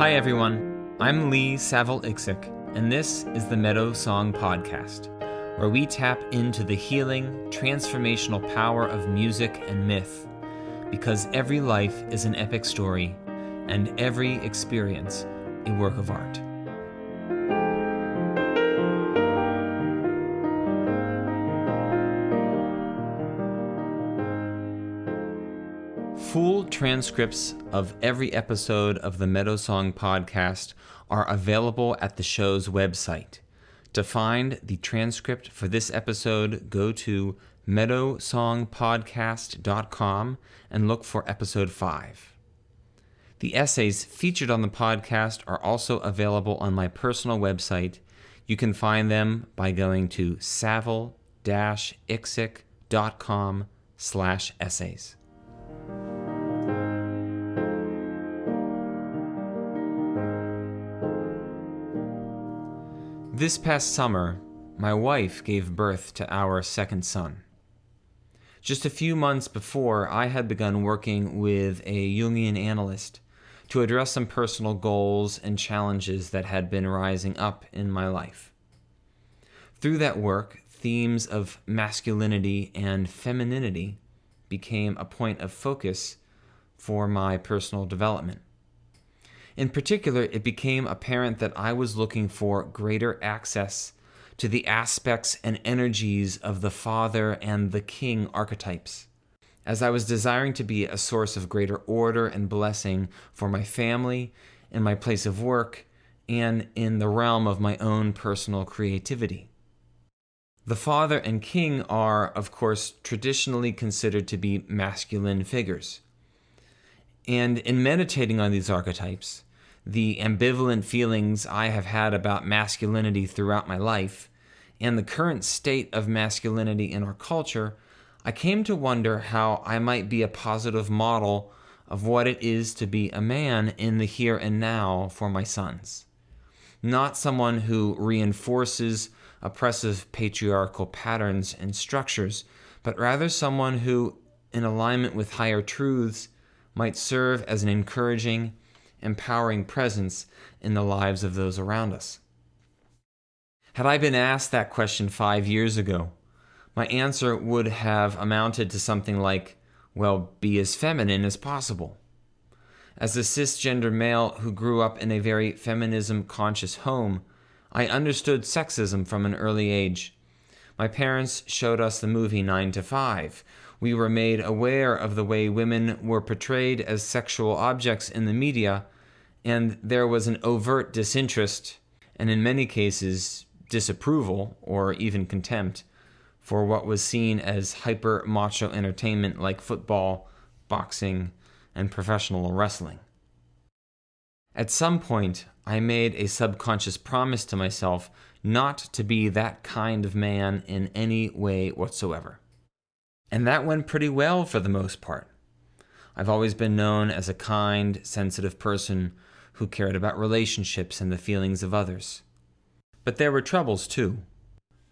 Hi everyone, I'm Lee Saville-Iksic, and this is the MeadowSong Podcast, where we tap into the healing, transformational power of music and myth, because every life is an epic story, and every experience a work of art. Full transcripts of every episode of the MeadowSong Podcast are available at the show's website. To find the transcript for this episode, go to MeadowSongPodcast.com and look for episode 5. The essays featured on the podcast are also available on my personal website. You can find them by going to saville-iksic.com/essays. This past summer, my wife gave birth to our second son. Just a few months before, I had begun working with a Jungian analyst to address some personal goals and challenges that had been rising up in my life. Through that work, themes of masculinity and femininity became a point of focus for my personal development. In particular, it became apparent that I was looking for greater access to the aspects and energies of the father and the king archetypes, as I was desiring to be a source of greater order and blessing for my family, in my place of work, and in the realm of my own personal creativity. The father and king are, of course, traditionally considered to be masculine figures. And in meditating on these archetypes, the ambivalent feelings I have had about masculinity throughout my life, and the current state of masculinity in our culture, I came to wonder how I might be a positive model of what it is to be a man in the here and now for my sons. Not someone who reinforces oppressive patriarchal patterns and structures, but rather someone who, in alignment with higher truths, might serve as an encouraging, empowering presence in the lives of those around us. Had I been asked that question 5 years ago, my answer would have amounted to something like, well, be as feminine as possible. As a cisgender male who grew up in a very feminism-conscious home, I understood sexism from an early age. My parents showed us the movie 9 to 5. We were made aware of the way women were portrayed as sexual objects in the media, and there was an overt disinterest, and in many cases, disapproval or even contempt for what was seen as hyper-macho entertainment like football, boxing, and professional wrestling. At some point, I made a subconscious promise to myself not to be that kind of man in any way whatsoever. And that went pretty well for the most part. I've always been known as a kind, sensitive person who cared about relationships and the feelings of others. But there were troubles too.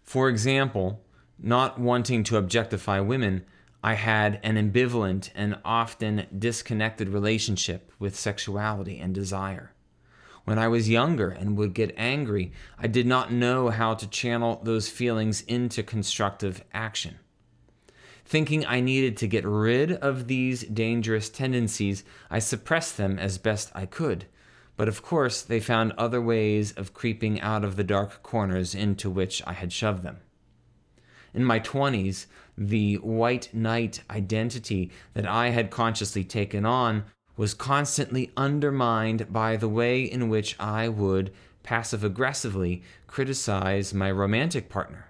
For example, not wanting to objectify women, I had an ambivalent and often disconnected relationship with sexuality and desire. When I was younger and would get angry, I did not know how to channel those feelings into constructive action. Thinking I needed to get rid of these dangerous tendencies, I suppressed them as best I could. But of course, they found other ways of creeping out of the dark corners into which I had shoved them. In my 20s, the white knight identity that I had consciously taken on was constantly undermined by the way in which I would passive-aggressively criticize my romantic partner.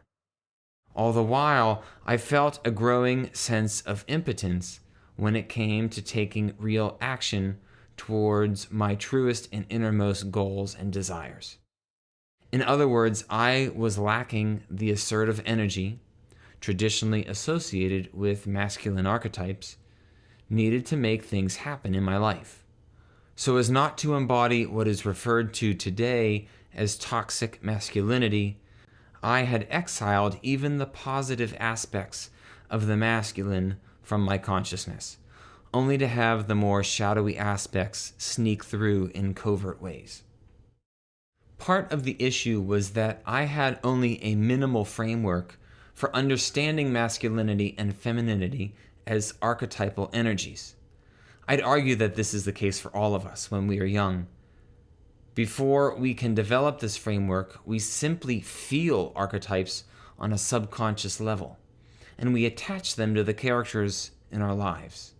All the while, I felt a growing sense of impotence when it came to taking real action towards my truest and innermost goals and desires. In other words, I was lacking the assertive energy, traditionally associated with masculine archetypes, needed to make things happen in my life, so as not to embody what is referred to today as toxic masculinity. I had exiled even the positive aspects of the masculine from my consciousness, only to have the more shadowy aspects sneak through in covert ways. Part of the issue was that I had only a minimal framework for understanding masculinity and femininity as archetypal energies. I'd argue that this is the case for all of us when we are young. Before we can develop this framework, we simply feel archetypes on a subconscious level, and we attach them to the characters in our lives.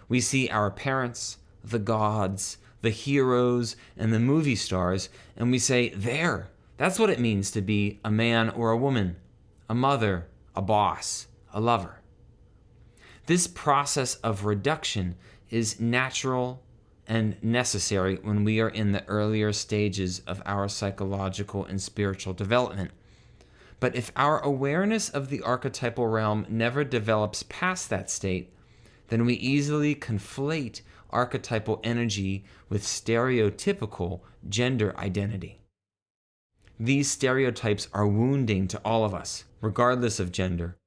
We see our parents, the gods, the heroes, and the movie stars, and we say, there, that's what it means to be a man or a woman, a mother, a boss, a lover. This process of reduction is natural and necessary when we are in the earlier stages of our psychological and spiritual development. But if our awareness of the archetypal realm never develops past that state, then we easily conflate archetypal energy with stereotypical gender identity. These stereotypes are wounding to all of us, regardless of gender,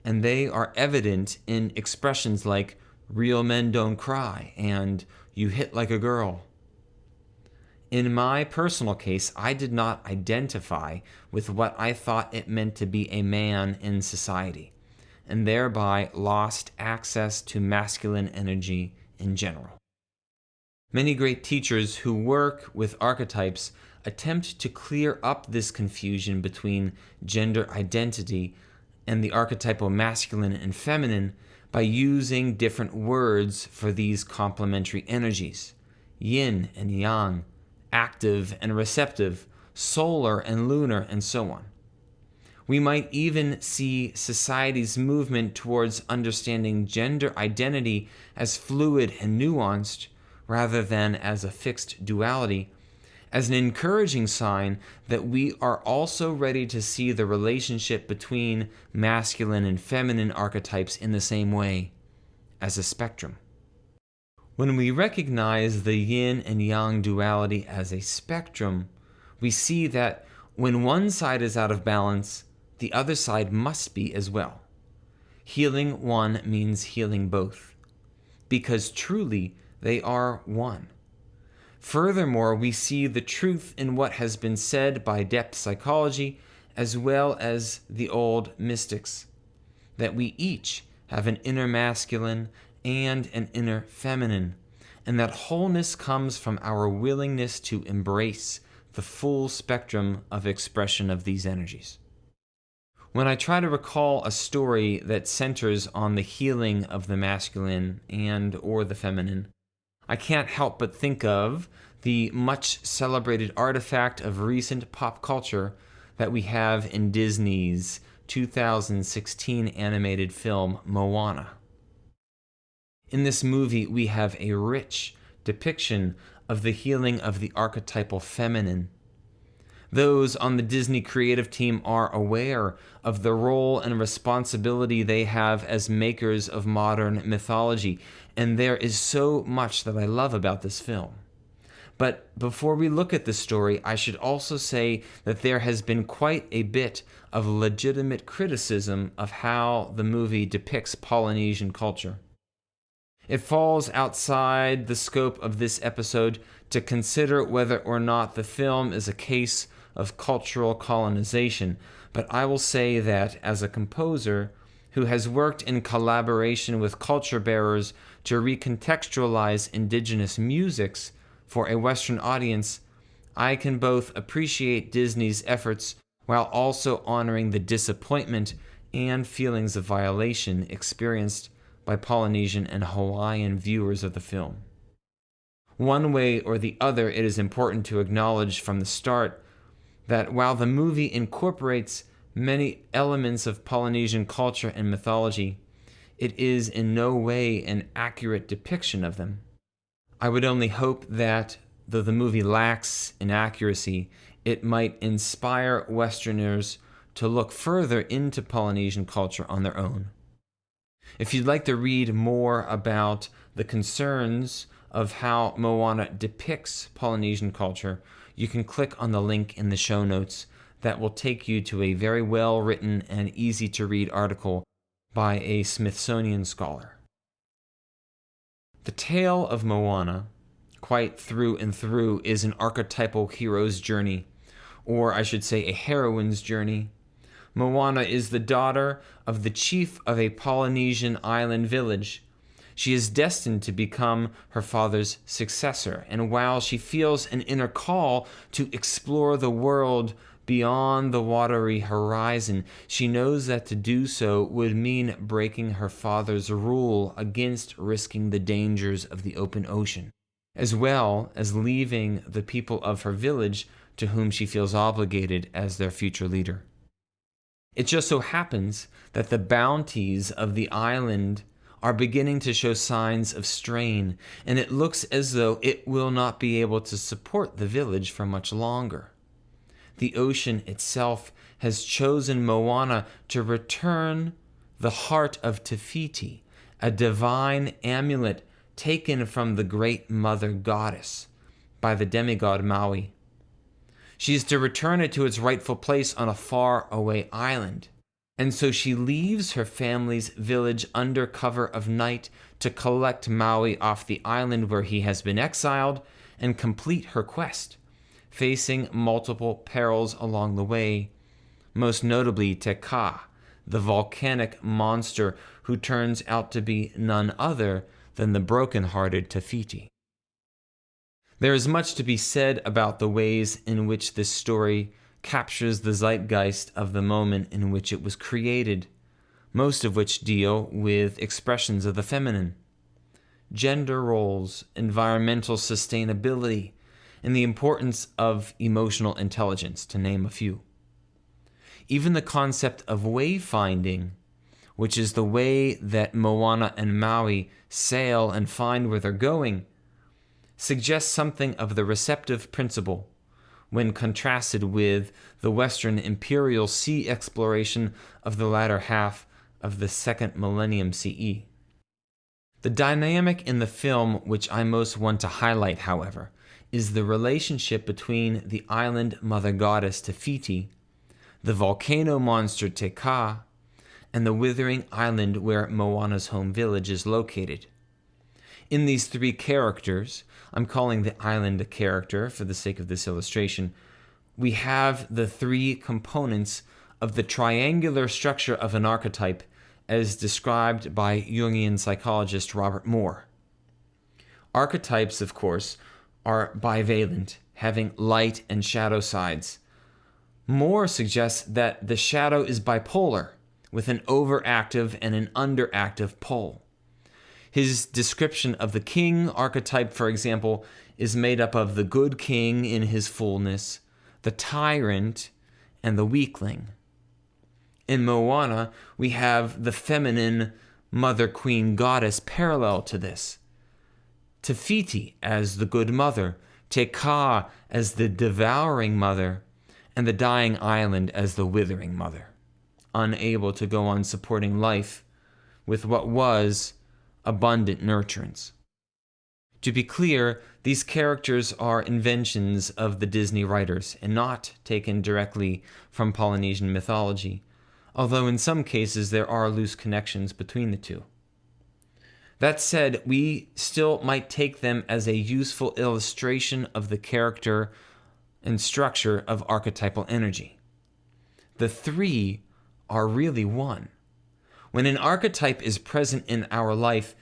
and they are evident in expressions like "real men don't cry" and "you hit like a girl." In my personal case, I did not identify with what I thought it meant to be a man in society, and thereby lost access to masculine energy in general. Many great teachers who work with archetypes attempt to clear up this confusion between gender identity and the archetypal masculine and feminine by using different words for these complementary energies: yin and yang, active and receptive, solar and lunar, and so on. We might even see society's movement towards understanding gender identity as fluid and nuanced, rather than as a fixed duality, as an encouraging sign that we are also ready to see the relationship between masculine and feminine archetypes in the same way, as a spectrum. When we recognize the yin and yang duality as a spectrum, we see that when one side is out of balance, the other side must be as well. Healing one means healing both, because truly they are one. Furthermore, we see the truth in what has been said by depth psychology as well as the old mystics, that we each have an inner masculine and an inner feminine, and that wholeness comes from our willingness to embrace the full spectrum of expression of these energies. When I try to recall a story that centers on the healing of the masculine and or the feminine, I can't help but think of the much celebrated artifact of recent pop culture that we have in Disney's 2016 animated film Moana. In this movie, we have a rich depiction of the healing of the archetypal feminine. Those on the Disney creative team are aware of the role and responsibility they have as makers of modern mythology, and there is so much that I love about this film. But before we look at the story, I should also say that there has been quite a bit of legitimate criticism of how the movie depicts Polynesian culture. It falls outside the scope of this episode to consider whether or not the film is a case of cultural colonization, but I will say that as a composer who has worked in collaboration with culture bearers to recontextualize indigenous musics for a Western audience, I can both appreciate Disney's efforts while also honoring the disappointment and feelings of violation experienced by Polynesian and Hawaiian viewers of the film. One way or the other, it is important to acknowledge from the start that while the movie incorporates many elements of Polynesian culture and mythology, it is in no way an accurate depiction of them. I would only hope that, though the movie lacks in accuracy, it might inspire Westerners to look further into Polynesian culture on their own. If you'd like to read more about the concerns of how Moana depicts Polynesian culture, you can click on the link in the show notes that will take you to a very well-written and easy-to-read article by a Smithsonian scholar. The tale of Moana, quite through and through, is an archetypal hero's journey, or I should say a heroine's journey. Moana is the daughter of the chief of a Polynesian island village. She is destined to become her father's successor, and while she feels an inner call to explore the world beyond the watery horizon, she knows that to do so would mean breaking her father's rule against risking the dangers of the open ocean, as well as leaving the people of her village to whom she feels obligated as their future leader. It just so happens that the bounties of the island are beginning to show signs of strain, and it looks as though it will not be able to support the village for much longer. The ocean itself has chosen Moana to return the heart of Te Fiti, a divine amulet taken from the great mother goddess by the demigod Maui. She is to return it to its rightful place on a far-away island, and so she leaves her family's village under cover of night to collect Maui off the island where he has been exiled and complete her quest, facing multiple perils along the way, most notably Te Kā, the volcanic monster who turns out to be none other than the broken-hearted Te Fiti. There is much to be said about the ways in which this story captures the zeitgeist of the moment in which it was created, most of which deal with expressions of the feminine, gender roles, environmental sustainability, and the importance of emotional intelligence, to name a few. Even the concept of wayfinding, which is the way that Moana and Maui sail and find where they're going, suggests something of the receptive principle when contrasted with the Western imperial sea exploration of the latter half of the second millennium CE. The dynamic in the film which I most want to highlight, however, is the relationship between the island mother goddess Te Fiti, the volcano monster Te Kā, and the withering island where Moana's home village is located. In these three characters, I'm calling the island a character for the sake of this illustration, we have the three components of the triangular structure of an archetype as described by Jungian psychologist Robert Moore. Archetypes, of course, are bivalent, having light and shadow sides. Moore suggests that the shadow is bipolar, with an overactive and an underactive pole. His description of the king archetype, for example, is made up of the good king in his fullness, the tyrant, and the weakling. In Moana, we have the feminine mother queen goddess parallel to this. Te Fiti as the good mother, Te Kā as the devouring mother, and the dying island as the withering mother, unable to go on supporting life with what was abundant nurturance. To be clear, these characters are inventions of the Disney writers and not taken directly from Polynesian mythology, although in some cases there are loose connections between the two. That said, we still might take them as a useful illustration of the character and structure of archetypal energy. The three are really one. When an archetype is present in our life,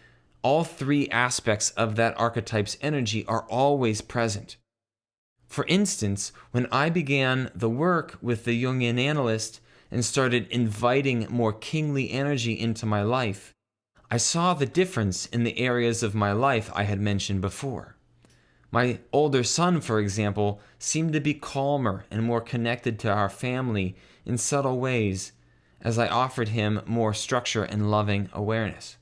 all three aspects of that archetype's energy are always present. For instance, when I began the work with the Jungian analyst and started inviting more kingly energy into my life, I saw the difference in the areas of my life I had mentioned before. My older son, for example, seemed to be calmer and more connected to our family in subtle ways as I offered him more structure and loving awareness.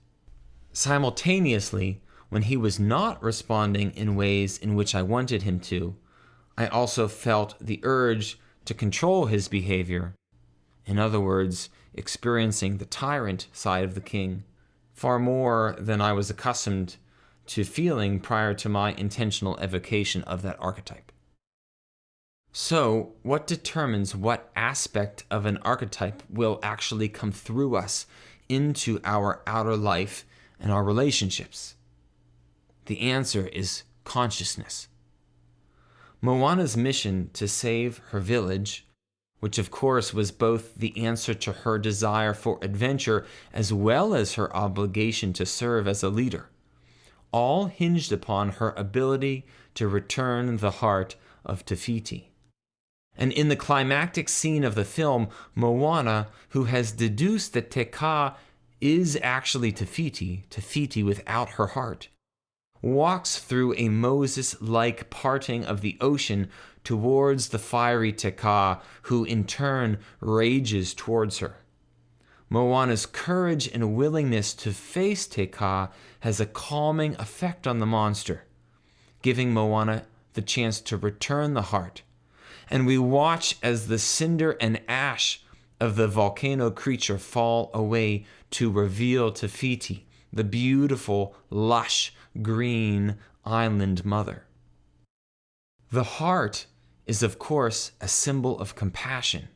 Simultaneously, when he was not responding in ways in which I wanted him to, I also felt the urge to control his behavior. In other words, experiencing the tyrant side of the king, far more than I was accustomed to feeling prior to my intentional evocation of that archetype. So, what determines what aspect of an archetype will actually come through us into our outer life and our relationships? The answer is consciousness. Moana's mission to save her village, which of course was both the answer to her desire for adventure as well as her obligation to serve as a leader, all hinged upon her ability to return the heart of Te Fiti. And in the climactic scene of the film, Moana, who has deduced that Te Kā is actually Te Fiti without her heart, walks through a Moses-like parting of the ocean towards the fiery Te Kā, who in turn rages towards her. Moana's courage and willingness to face Te Kā has a calming effect on the monster, giving Moana the chance to return the heart. And we watch as the cinder and ash of the volcano creature fall away to reveal Te Fiti, the beautiful, lush, green island mother. The heart is, of course, a symbol of compassion.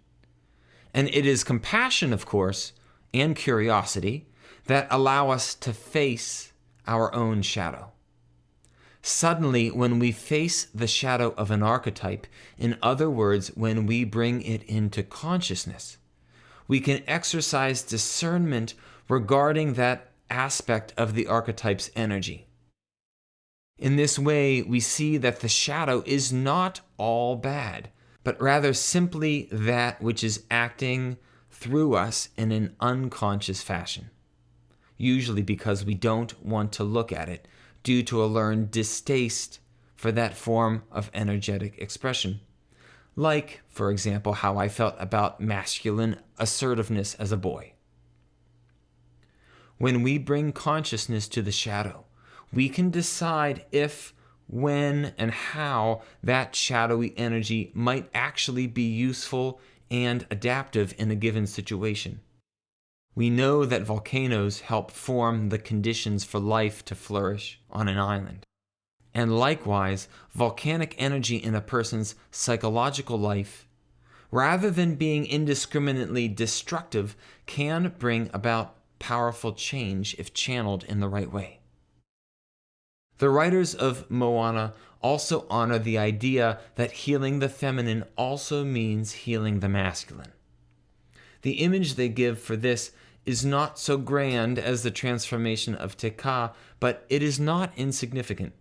And it is compassion, of course, and curiosity that allow us to face our own shadow. Suddenly, when we face the shadow of an archetype, in other words, when we bring it into consciousness, we can exercise discernment regarding that aspect of the archetype's energy. In this way, we see that the shadow is not all bad, but rather simply that which is acting through us in an unconscious fashion, usually because we don't want to look at it due to a learned distaste for that form of energetic expression. Like, for example, how I felt about masculine assertiveness as a boy. When we bring consciousness to the shadow, we can decide if, when, and how that shadowy energy might actually be useful and adaptive in a given situation. We know that volcanoes help form the conditions for life to flourish on an island. And likewise, volcanic energy in a person's psychological life, rather than being indiscriminately destructive, can bring about powerful change if channeled in the right way. The writers of Moana also honor the idea that healing the feminine also means healing the masculine. The image they give for this is not so grand as the transformation of Te Kā, but it is not insignificant.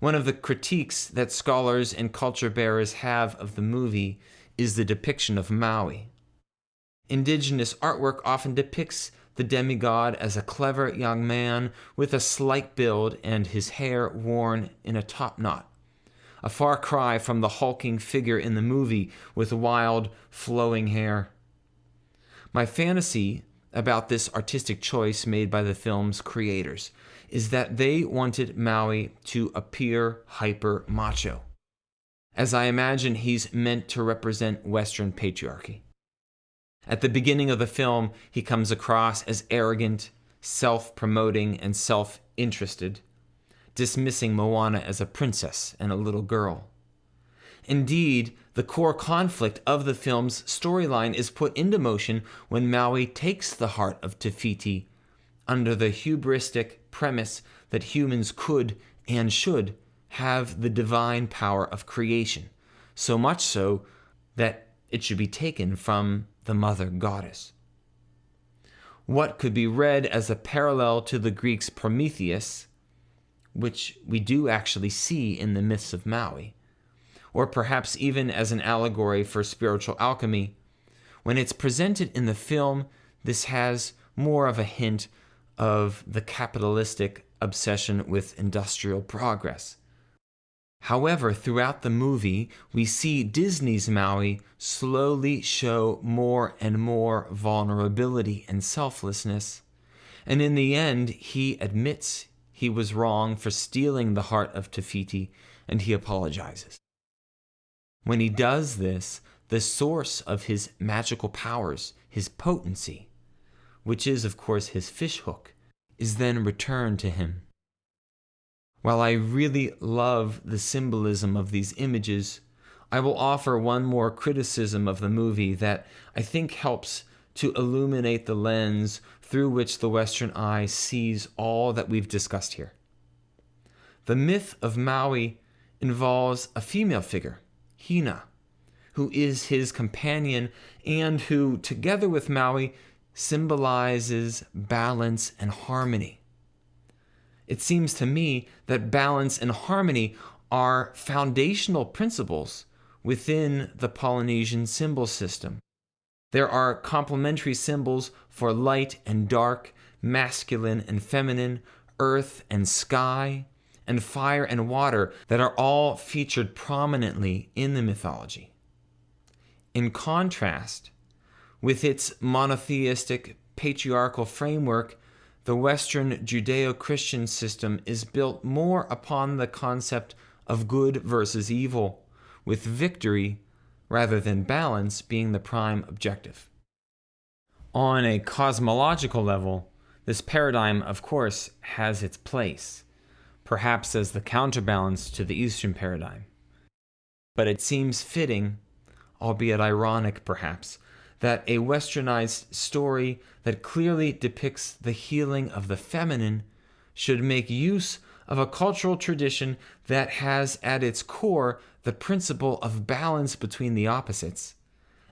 One of the critiques that scholars and culture bearers have of the movie is the depiction of Maui. Indigenous artwork often depicts the demigod as a clever young man with a slight build and his hair worn in a top knot, a far cry from the hulking figure in the movie with wild, flowing hair. My fantasy about this artistic choice made by the film's creators is that they wanted Maui to appear hyper macho, as I imagine he's meant to represent Western patriarchy. At the beginning of the film, he comes across as arrogant, self-promoting, and self-interested, dismissing Moana as a princess and a little girl. Indeed, the core conflict of the film's storyline is put into motion when Maui takes the heart of Te Fiti under the hubristic premise that humans could and should have the divine power of creation, so much so that it should be taken from the mother goddess. What could be read as a parallel to the Greeks' Prometheus, which we do actually see in the Myths of Maui, or perhaps even as an allegory for spiritual alchemy, when it's presented in the film, this has more of a hint of the capitalistic obsession with industrial progress. However, throughout the movie, we see Disney's Maui slowly show more and more vulnerability and selflessness, and in the end, he admits he was wrong for stealing the heart of Te Fiti, and he apologizes. When he does this, the source of his magical powers, his potency, which is, of course, his fishhook, is then returned to him. While I really love the symbolism of these images, I will offer one more criticism of the movie that I think helps to illuminate the lens through which the Western eye sees all that we've discussed here. The myth of Maui involves a female figure, Hina, who is his companion and who, together with Maui, symbolizes balance and harmony. It seems to me that balance and harmony are foundational principles within the Polynesian symbol system. There are complementary symbols for light and dark, masculine and feminine, earth and sky, and fire and water that are all featured prominently in the mythology. In contrast, with its monotheistic, patriarchal framework, the Western Judeo-Christian system is built more upon the concept of good versus evil, with victory rather than balance being the prime objective. On a cosmological level, this paradigm, of course, has its place, perhaps as the counterbalance to the Eastern paradigm. But it seems fitting, albeit ironic perhaps, that a westernized story that clearly depicts the healing of the feminine should make use of a cultural tradition that has at its core the principle of balance between the opposites,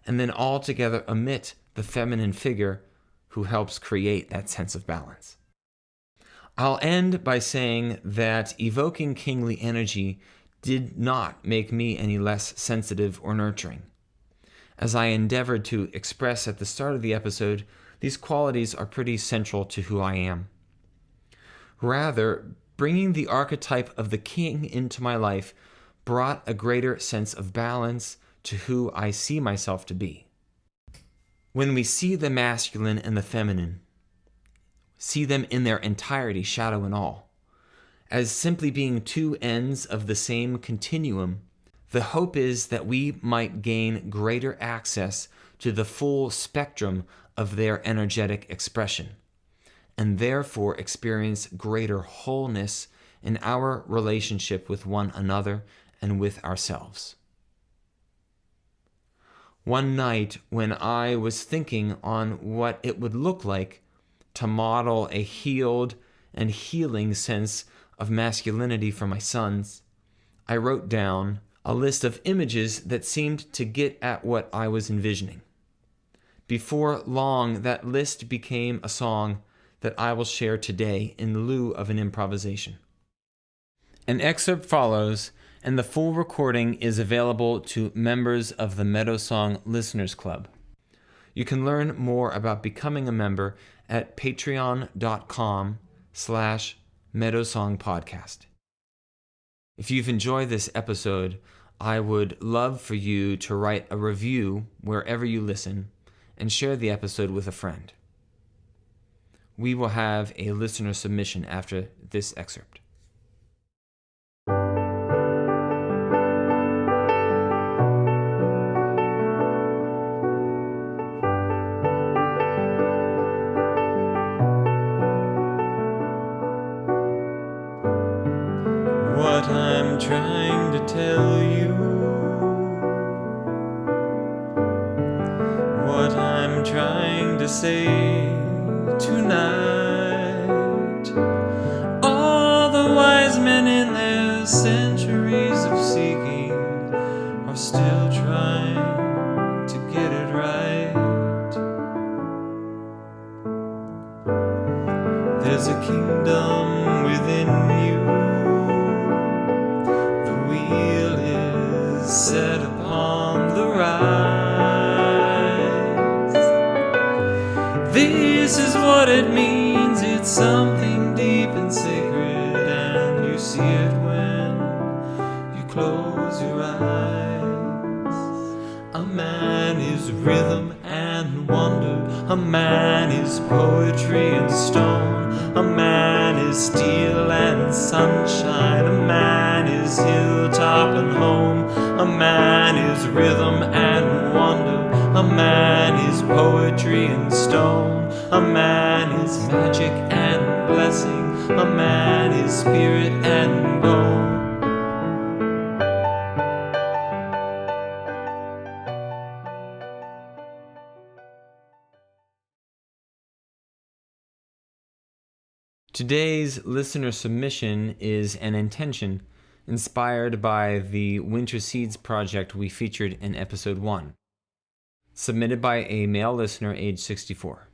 and then altogether omit the feminine figure who helps create that sense of balance. I'll end by saying that evoking kingly energy did not make me any less sensitive or nurturing. As I endeavored to express at the start of the episode, these qualities are pretty central to who I am. Rather, bringing the archetype of the king into my life brought a greater sense of balance to who I see myself to be. When we see the masculine and the feminine, see them in their entirety, shadow and all, as simply being two ends of the same continuum, the hope is that we might gain greater access to the full spectrum of their energetic expression, and therefore experience greater wholeness in our relationship with one another and with ourselves. One night when I was thinking on what it would look like to model a healed and healing sense of masculinity for my sons, I wrote down a list of images that seemed to get at what I was envisioning. Before long, that list became a song that I will share today in lieu of an improvisation. An excerpt follows, and the full recording is available to members of the MeadowSong Listeners Club. You can learn more about becoming a member at patreon.com/MeadowSong Podcast. If you've enjoyed this episode, I would love for you to write a review wherever you listen and share the episode with a friend. We will have a listener submission after this excerpt. What I'm trying to tell you, what I'm trying to say tonight. All the wise men in their centuries of seeking are still trying to get it right. There's a kingdom within you. Set upon the rise. This is what it means. It's something deep and sacred, and you see it when you close your eyes. A man is rhythm and wonder. A man is poetry and stone. A man is steel and sunshine. A man is hilltop and home. A man is rhythm and wonder. A man is poetry and stone. A man is magic and blessing. A man is spirit and bone. Today's listener submission is an intention inspired by the Winter Seeds project we featured in episode 1, submitted by a male listener age 64.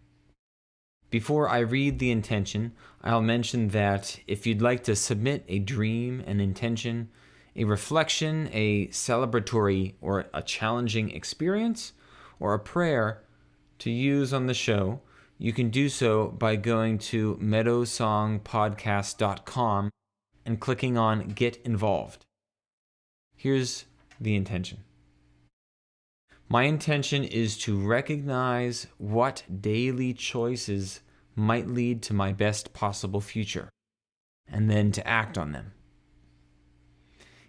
Before I read the intention, I'll mention that if you'd like to submit a dream, an intention, a reflection, a celebratory or a challenging experience, or a prayer to use on the show, you can do so by going to MeadowSongPodcast.com and clicking on Get Involved. Here's the intention. My intention is to recognize what daily choices might lead to my best possible future, and then to act on them.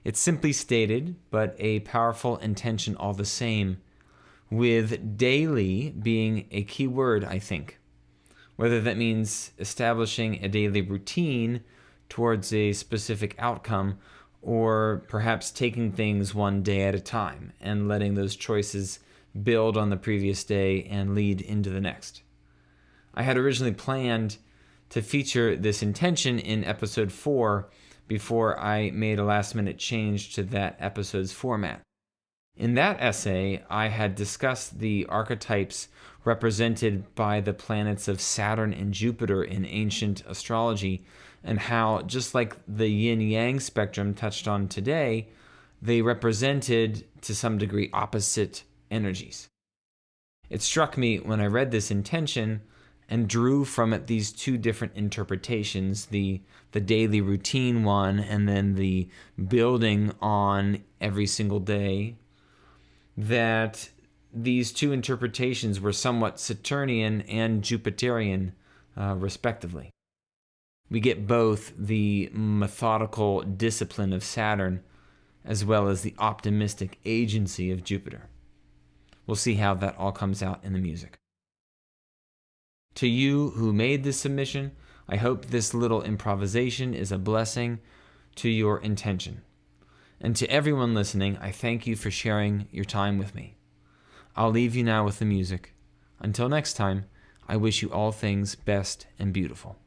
It's simply stated, but a powerful intention all the same, with daily being a key word, I think. Whether that means establishing a daily routine towards a specific outcome, or perhaps taking things one day at a time and letting those choices build on the previous day and lead into the next. I had originally planned to feature this intention in episode 4 before I made a last-minute change to that episode's format. In that essay, I had discussed the archetypes represented by the planets of Saturn and Jupiter in ancient astrology, and how, just like the yin-yang spectrum touched on today, they represented, to some degree, opposite energies. It struck me when I read this intention and drew from it these two different interpretations, the daily routine one and then the building on every single day, that these two interpretations were somewhat Saturnian and Jupiterian, respectively. We get both the methodical discipline of Saturn as well as the optimistic agency of Jupiter. We'll see how that all comes out in the music. To you who made this submission, I hope this little improvisation is a blessing to your intention. And to everyone listening, I thank you for sharing your time with me. I'll leave you now with the music. Until next time, I wish you all things best and beautiful.